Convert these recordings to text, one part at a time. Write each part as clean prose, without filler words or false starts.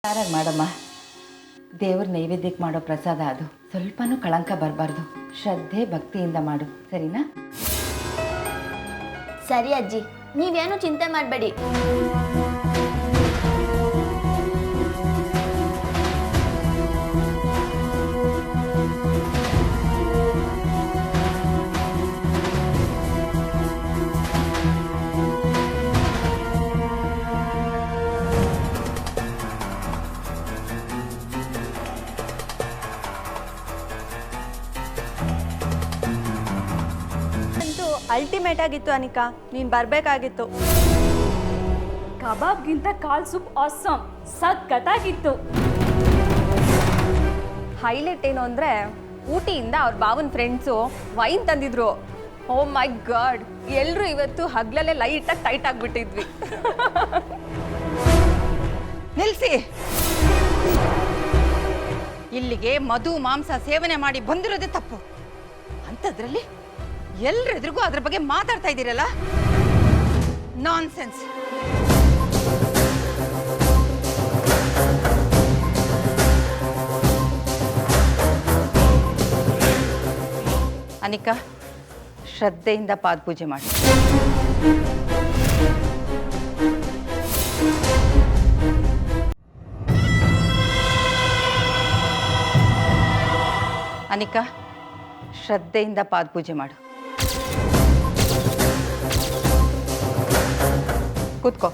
ಯಾರಾಗ ಮಾಡಮ್ಮ, ದೇವ್ರ ನೈವೇದ್ಯಕ್ಕೆ ಮಾಡೋ ಪ್ರಸಾದ ಅದು. ಸ್ವಲ್ಪನೂ ಕಳಂಕ ಬರಬಾರ್ದು. ಶ್ರದ್ಧೆ ಭಕ್ತಿಯಿಂದ ಮಾಡು, ಸರಿನಾ? ಸರಿ ಅಜ್ಜಿ, ನೀವೇನು ಚಿಂತೆ ಮಾಡಬೇಡಿ. ಅಲ್ಟಿಮೇಟ್ ಆಗಿತ್ತು ಅನಿಕಾ, ನೀನು ಬರಬೇಕಾಗಿತ್ತು. ಕಬಾಬ್ಗಿಂತ ಕಾಲ್ ಸೂಪ್ ಆಸಮ್, ಸಖತ್ತಾಗಿತ್ತು. ಹೈಲೈಟ್ ಏನು ಅಂದರೆ ಊಟಿಯಿಂದ ಅವ್ರ ಬಾವನ ಫ್ರೆಂಡ್ಸು ವೈನ್ ತಂದಿದ್ರು. ಓ ಮೈ ಗಾಡ್, ಎಲ್ಲರೂ ಇವತ್ತು ಹಗ್ಲಲ್ಲೇ ಲೈಟಾಗಿ ಟೈಟ್ ಆಗಿಬಿಟ್ಟಿದ್ವಿ. ನಿಲ್ಲಿಸಿ. ಇಲ್ಲಿಗೆ ಮಧು ಮಾಂಸ ಸೇವನೆ ಮಾಡಿ ಬಂದಿರೋದೇ ತಪ್ಪು. ಅಂಥದ್ರಲ್ಲಿ ಎಲ್ರೆದ್ರಿಗೂ ಅದ್ರ ಬಗ್ಗೆ ಮಾತಾಡ್ತಾ ಇದ್ದೀರಲ್ಲ, ನಾನ್ಸೆನ್ಸ್. ಅನಿಕಾ, ಶ್ರದ್ಧೆಯಿಂದ ಪಾದಪೂಜೆ ಮಾಡಿ. ಅನಿಕಾ, ಶ್ರದ್ಧೆಯಿಂದ ಪಾದಪೂಜೆ ಮಾಡು. ಕೂತ್ಕೋ.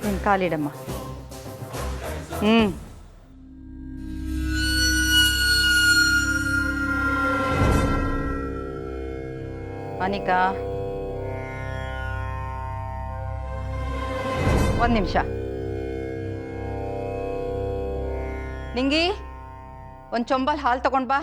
ನಿನ್ ಕಾಲಿಡಮ್ಮ. ಅನಿಕಾ, ಒಂದ್ ನಿಮಿಷ. ನಿಂಗಿ, ಒಂದ್ ಚೊಂಬಲ್ ಹಾಲು ತಗೊಂಡ್ ಬಾ.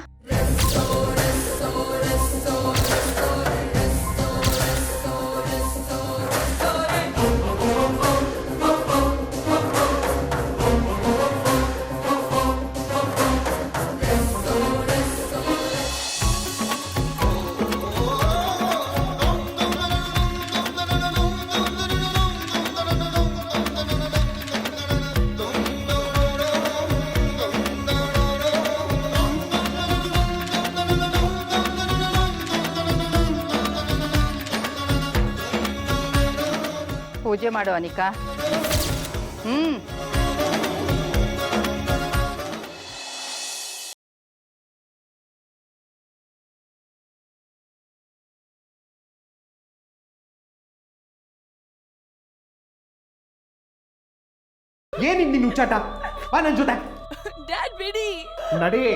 ಪೂಜೆ ಮಾಡು ಅನಿಕಾ. ಏನಿದ್ ನಿನ್ ಹುಚ್ಚಾಟ? ಬಾ ನನ್ ಜೊತೆ. ಡ್ಯಾಡ್ ಬಿಡಿ. ನಡಿ.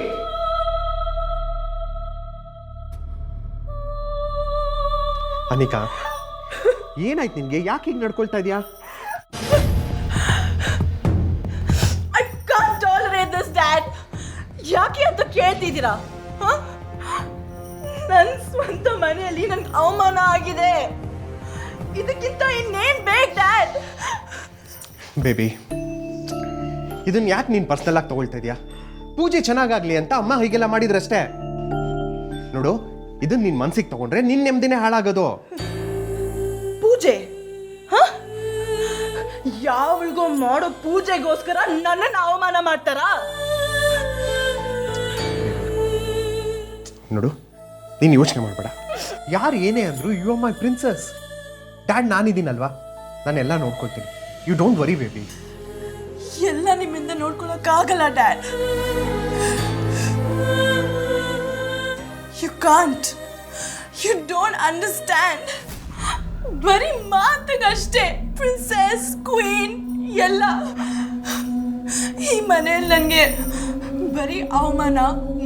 ಅನಿಕಾ, ಏನಾಯ್ತು ನಿನ್ಗೆ? ಯಾಕೆ ಹೀಗೆ ನಡ್ಕೊಳ್ತಾ ಇದೀಯಾ? I can't tolerate this dad. ಯಾಕೆ ಅಂತ ಕೇಳ್ತಿದ್ದೀರಾ? ನನ್ನ ಸ್ವಂತ ಮನೆಯಲ್ಲಿ ನನ್ಗೆ ಅವಮಾನ ಆಗಿದೆ. ಇದಕ್ಕಿಂತ ಇನ್ನೇನ್ ಬೇಕು ಡ್ಯಾಡ್? ಬೇಬಿ, ಇದನ್ನ ಯಾಕೆ ನೀನು ಪರ್ಸನಲ್ ಆಗಿ ತಗೊಳ್ತಾ ಇದೀಯಾ? ಪೂಜೆ ಚೆನ್ನಾಗಾಗ್ಲಿ ಅಂತ ಅಮ್ಮ ಹೀಗೆಲ್ಲ ಮಾಡಿದ್ರಷ್ಟೇ. ನೋಡು, ಇದನ್ನ ನಿನ್ ಮನ್ಸಿಗೆ ತಗೊಂಡ್ರೆ ನಿನ್ ನೆಮ್ಮದಿನೇ ಹಾಳಾಗೋದು. ಪೂಜೆ? ಯಾವಳಿಗೋ ಮಾಡೋ ಪೂಜೆಗೋಸ್ಕರ ನನ್ನನ್ನು ಅವಮಾನ ಮಾಡ್ತಾರಾ? ನೋಡು, ನೀನು ಯೋಚನೆ ಮಾಡಬೇಡ. ಯಾರು ಏನೇ ಅಂದ್ರು you are my princess. Dad ನಾನಿದ್ದೀನಲ್ವಾ, ನಾನೆಲ್ಲ ನೋಡ್ಕೊಳ್ತೀನಿ. You don't worry baby. ಎಲ್ಲ ನಿಮ್ಮಿಂದ ನೋಡ್ಕೊಳಕ್ಕಾಗಲ್ಲ dad. You can't. You don't understand. ಬರೀ ಮಾತಿಗಷ್ಟೇ ಪ್ರಿನ್ಸೆಸ್, ಕ್ವೀನ್ ಎಲ್ಲ. ಈ ಮನೆಯಲ್ಲಿ ನನಗೆ ಬರೀ ಅವಮಾನ,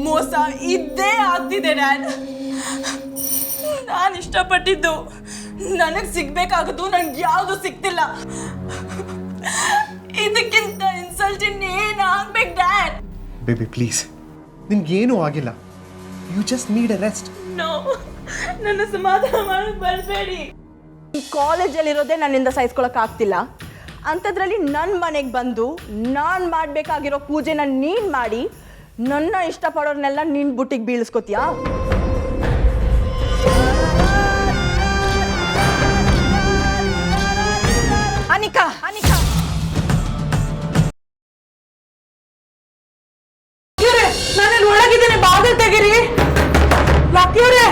ಮೋಸ ಇದ್ದೇ ಆಗ್ತಿದೆ ಡ್ಯಾಡ್. ನಾನು ಇಷ್ಟಪಟ್ಟಿದ್ದು ನನಗೆ ಸಿಗ್ಬೇಕಾಗದು, ನನಗೆ ಯಾವುದು ಸಿಗ್ತಿಲ್ಲ. ಇದಕ್ಕಿಂತ ಇನ್ಸಲ್ಟ್ ಇನ್ನೇನು ಆಗ್ಬೇಕು ಡ್ಯಾಡ್? ಬೇಬಿ ಪ್ಲೀಸ್, ನಿನ್ಗೇನೂ ಆಗಿಲ್ಲ. You just need a rest. No, ನನ್ನ ಸಮಾಧಾನ ಮಾಡಕ್ ಬರಬೇಡಿ. ಈ ಕಾಲೇಜಲ್ಲಿರೋದೇ ನನ್ನಿಂದ ಸಹಿಸ್ಕೊಳಕ್ ಆಗ್ತಿಲ್ಲ. ಅಂಥದ್ರಲ್ಲಿ ನನ್ನ ಮನೆಗೆ ಬಂದು ನಾನು ಮಾಡಬೇಕಾಗಿರೋ ಪೂಜೆನ ನೀನು ಮಾಡಿ ನನ್ನ ಇಷ್ಟಪಡೋರ್ನೆಲ್ಲ ನಿನ್ನ ಬುಟ್ಟಿಗೆ ಬೀಳಿಸ್ಕೊತೀಯಾ? ಅನಿಕಾ ಅನಿಕಾ ನಾನಲ್ಲಿ ಒಳಗಿದ್ದೇನೆ, ಬಾಗಿಲು ತೆಗೀರಿ. ಲಕ್ಕಿಯವರೇ,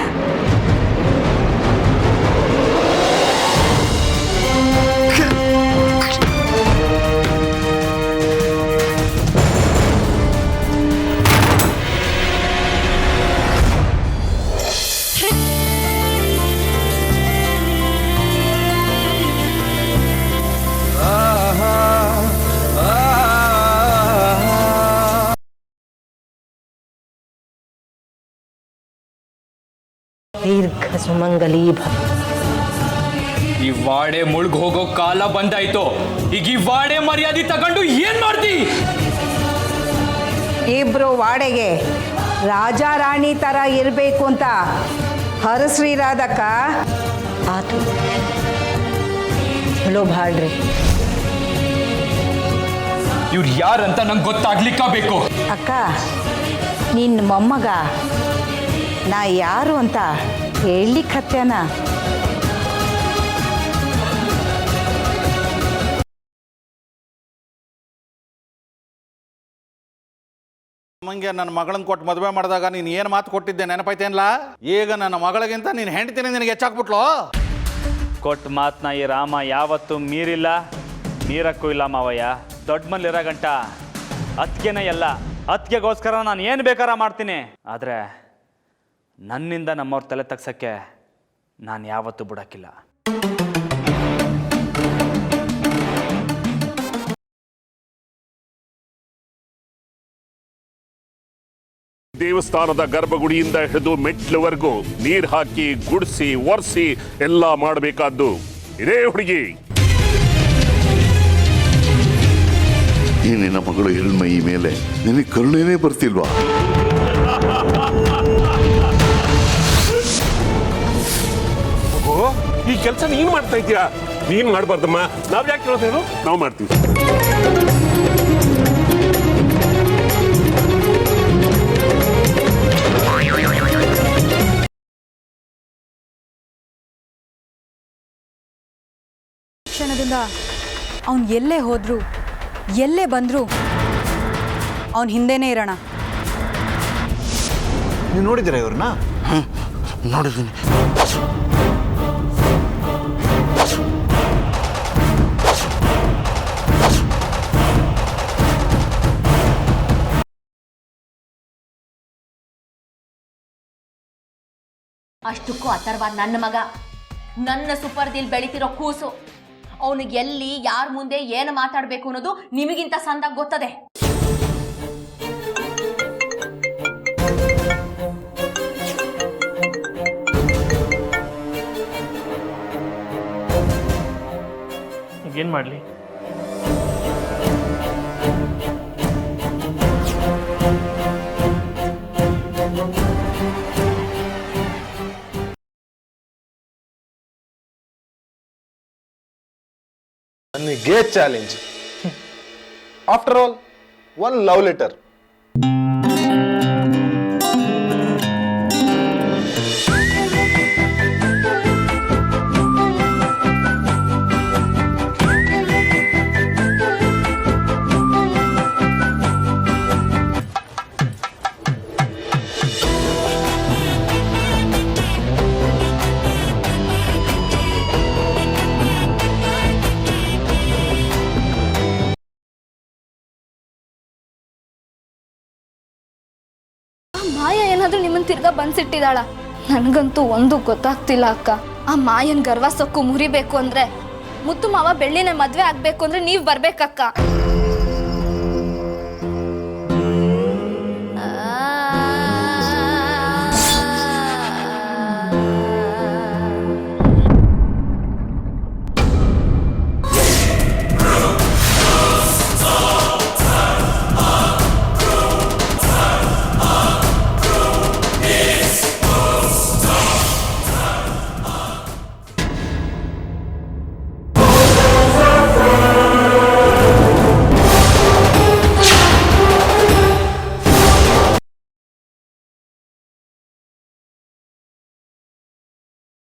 ದೀರ್ಘ ಸುಮಂಗಲಿ ಭವ. ಈ ವಾಡೆ ಮುಳುಗ್ ಹೋಗೋ ಕಾಲ ಬಂದಾಯ್ತು. ಈಗ ಈ ವಾಡೆ ಮರ್ಯಾದೆ ತಗೊಂಡು ಏನ್ ಮಾಡ್ತಿ? ಇಬ್ರು ವಾಡೆಗೆ ರಾಜ ರಾಣಿ ತರ ಇರಬೇಕು ಅಂತ ಹರಸ್ರಿರಾದಕ್ಕ ಆತು. ಚಲೋ ಬಾಳ್ರಿ. ಇವ್ರು ಯಾರಂತ ನಂಗೆ ಗೊತ್ತಾಗ್ಲಿಕ್ಕಬೇಕು. ಅಕ್ಕ, ನಿನ್ನ ಮೊಮ್ಮಗ ನಾ ಯಾರು ಅಂತ ಹೇಳಲಿಕ್ಕತ್ತೇನ? ನಮಗೆ ನನ್ನ ಮಗಳನ್ನ ಕೊಟ್ಟು ಮದುವೆ ಮಾಡಿದಾಗ ನೀನು ಏನು ಮಾತು ಕೊಟ್ಟಿದ್ದೆ ನೆನಪೈತೇನಲ್ಲ? ಈಗ ನನ್ನ ಮಗಳಿಗಿಂತ ನೀನು ಹೆಂಡ್ತೀನಿ ನಿನಗೆ ಹೆಚ್ಚಾಕ್ಬಿಟ್ಲು. ಕೊಟ್ಟ ಮಾತನ್ನ ಈ ರಾಮ ಯಾವತ್ತೂ ಮೀರಿಲ್ಲ, ಮೀರಕ್ಕೂ ಇಲ್ಲ ಮಾವಯ್ಯ. ದೊಡ್ಡ ಮಲ್ಲಿರೋ ಗಂಟ ಅತ್ತಿಗೆನೇ ಎಲ್ಲ. ಅತ್ತಿಗೆಗೋಸ್ಕರ ನಾನು ಏನು ಬೇಕಾರ ಮಾಡ್ತೀನಿ. ಆದರೆ ನನ್ನಿಂದ ನಮ್ಮವ್ರ ತಲೆ ತಗ್ಸೋಕ್ಕೆ ನಾನು ಯಾವತ್ತೂ ಬಿಡೋಕ್ಕಿಲ್ಲ. ದೇವಸ್ಥಾನದ ಗರ್ಭಗುಡಿಯಿಂದ ಹಿಡಿದು ಮೆಟ್ಲುವರೆಗೂ ನೀರು ಹಾಕಿ ಗುಡಿಸಿ ಒರೆಸಿ ಎಲ್ಲ ಮಾಡಬೇಕಾದ್ದು ಇದೇ ಹುಡುಗಿ. ಈ ನಿನ್ನ ಮಗಳು ಹೆಣ್ಮೈ ಮೇಲೆ ನಿನಗೆ ಕರುಣೆನೇ ಬರ್ತಿಲ್ವಾ? ಈ ಕೆಲಸ ನೀನು ಮಾಡ್ತಾ ಇದೀಯಾ? ನೀನು ಮಾಡಬಾರ್ದಮ್ಮ. ನಾವು ಯಾಕೆ ಕೇಳೋದೇನು? ನಾವು ಮಾಡ್ತೀವಿ. ಕ್ಷಣದಿಂದ ಅವನು ಎಲ್ಲೇ ಹೋದ್ರು ಎಲ್ಲೇ ಬಂದ್ರು ಅವನ ಹಿಂದೆನೇ ಇರೋಣ. ನೀವು ನೋಡಿದ್ದೀರಾ ಇವ್ರನ್ನ? ನೋಡಿದ್ದೀನಿ. ಅಷ್ಟಕ್ಕೂ ಅಥರ್ವ ನನ್ನ ಮಗ, ನನ್ನ ಸುಪರ್ದಿಲ್ ಬೆಳಿತಿರೋ ಕೂಸು. ಅವನಿಗೆ ಎಲ್ಲಿ ಯಾರ ಮುಂದೆ ಏನು ಮಾತಾಡಬೇಕು ಅನ್ನೋದು ನಿಮಗಿಂತ ಸಂದಾಗ ಗೊತ್ತದೆ. ಏನು ಮಾಡಲಿ? ನನಗೆ challenge. After all one love letter. ಮಾಯ ಏನಾದ್ರೂ ನಿಮ್ಮನ್ನ ತಿರ್ಗಾ ಬಂದ್ಸಿಟ್ಟಿದಾಳ? ನನಗಂತೂ ಒಂದು ಗೊತ್ತಾಗ್ತಿಲ್ಲ ಅಕ್ಕ. ಆ ಮಾಯನ್ ಗರ್ವ ಸೊಕ್ಕು ಮುರಿಬೇಕು ಅಂದ್ರೆ, ಮುತ್ತು ಮಾವ ಬೆಳ್ಳಿನ ಮದ್ವೆ ಆಗ್ಬೇಕು ಅಂದ್ರೆ ನೀವ್ ಬರ್ಬೇಕಕ್ಕ.